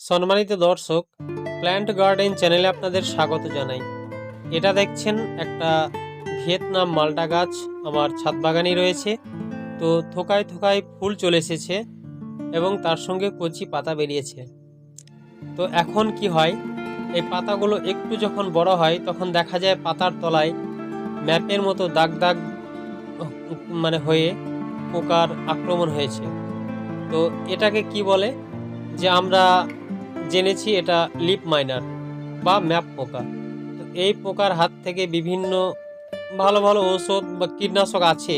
সম্মানিত দর্শক, plant garden চ্যানেলে আপনাদের স্বাগত জানাই। এটা দেখছেন একটা ভিয়েতনাম মাল্টা গাছ আমার ছাদ বাগানেই রয়েছে। তো থোকায় থোকায় ফুল চলে এসেছে এবং তার সঙ্গে কচি পাতা বেরিয়েছে। তো এখন কি হয়, এই পাতাগুলো একটু যখন বড় হয় তখন দেখা যায় পাতার তলায় ম্যাপের মতো দাগ দাগ হয়ে পোকার আক্রমণ হয়েছে। তো এটাকে কি বলে, যে আমরা জেনেছি এটা লিপ মাইনার বা ম্যাপ পোকা। তো এই পোকার হাত থেকে বিভিন্ন ভালো ভালো ঔষধ বা কীটনাশক আছে,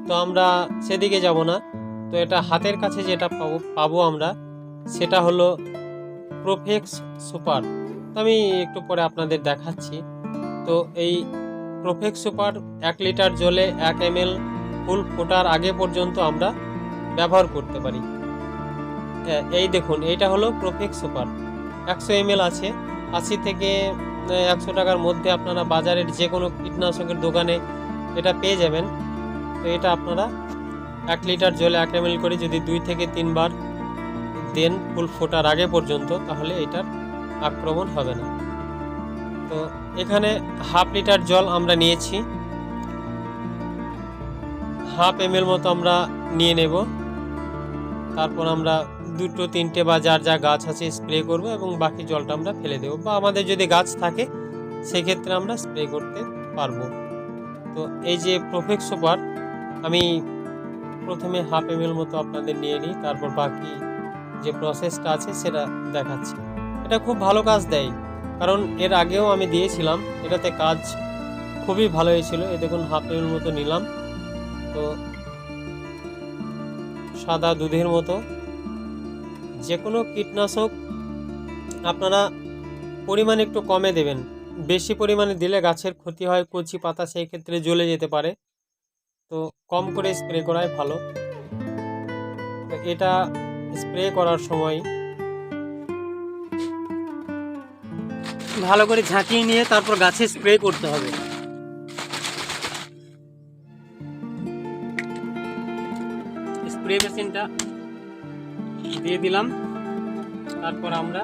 তো আমরা সেদিকে যাব না। তো এটা হাতের কাছে যেটা পাবো আমরা, সেটা হলো প্রোফেক্স সুপার। তো আমি একটু পরে আপনাদের দেখাচ্ছি। তো এই প্রোফেক্স সুপার 1 লিটার জলে 1 ml ফুল ফোটার আগে পর্যন্ত আমরা ব্যবহার করতে পারি। এই দেখুন, এইটা হলো প্রোফেক্স সুপার, 100 ml আছে। 80 থেকে 100 টাকার মধ্যে আপনারা বাজারের যে কোনো কীটনাশকের দোকানে এটা পেয়ে যাবেন। তো এটা আপনারা 1 লিটার জলে 1 ml করে যদি 2 থেকে 3 বার দেন ফুল ফোটার আগে পর্যন্ত, তাহলে এটার আক্রমণ হবে না। তো এখানে হাফ লিটার জল আমরা নিয়েছি, হাফ ml মতো আমরা নিয়ে নেব। তারপর আমরা 2-3টে বা যার যা গাছ আছে স্প্রে করব এবং বাকি জলটা আমরা ফেলে দেবো, বা আমাদের যদি গাছ থাকে সেক্ষেত্রে আমরা স্প্রে করতে পারবো। তো এই যে প্রোফেক্স সুপার আমি প্রথমে হাফ ml মতো আপনাদের নিয়ে নিই, তারপর বাকি যে প্রসেসটা আছে সেটা দেখাচ্ছি। এটা খুব ভালো কাজ দেয়, কারণ এর আগেও আমি দিয়েছিলাম, এটাতে কাজ খুবই ভালো হয়েছিল। এই দেখুন, হাফ ml মতো নিলাম। তো সাদা দুধের মতো যে কোনো কীটনাশক আপনারা পরিমাণ একটু কমে দেবেন। বেশি পরিমাণে দিলে গাছের ক্ষতি হয়, কচি পাতা সেই ক্ষেত্রে জ্বলে যেতে পারে। তো কম করে স্প্রে করাই ভালো। তো এটা স্প্রে করার সময় ভালো করে ঝাঁকিয়ে নিয়ে তারপর গাছে স্প্রে করতে হবে। স্প্রে মেশিনটা দিয়ে দিলাম, তারপর আমরা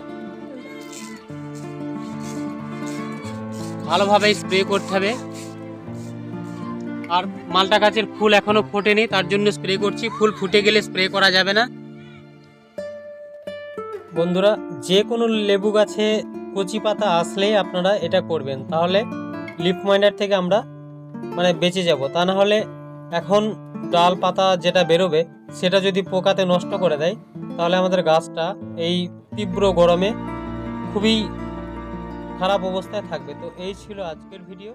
ভালোভাবে স্প্রে করতে হবে। আর মালটা গাছের ফুল এখনো ফোটেনি, তার জন্য স্প্রে করছি। ফুল ফুটে গেলে স্প্রে করা যাবে না। বন্ধুরা, যে কোনো লেবু গাছে কচি পাতা আসলেই আপনারা এটা করবেন, তাহলে লিফ মাইনার থেকে আমরা বেঁচে যাব। তা না হলে এখন ডাল পাতা যেটা বেরোবে সেটা যদি পোকাতে নষ্ট করে দেয়, তাহলে আমাদের গাছটা এই তীব্র গরমে খুবই খারাপ অবস্থায় থাকবে। তো এই ছিল আজকের ভিডিও।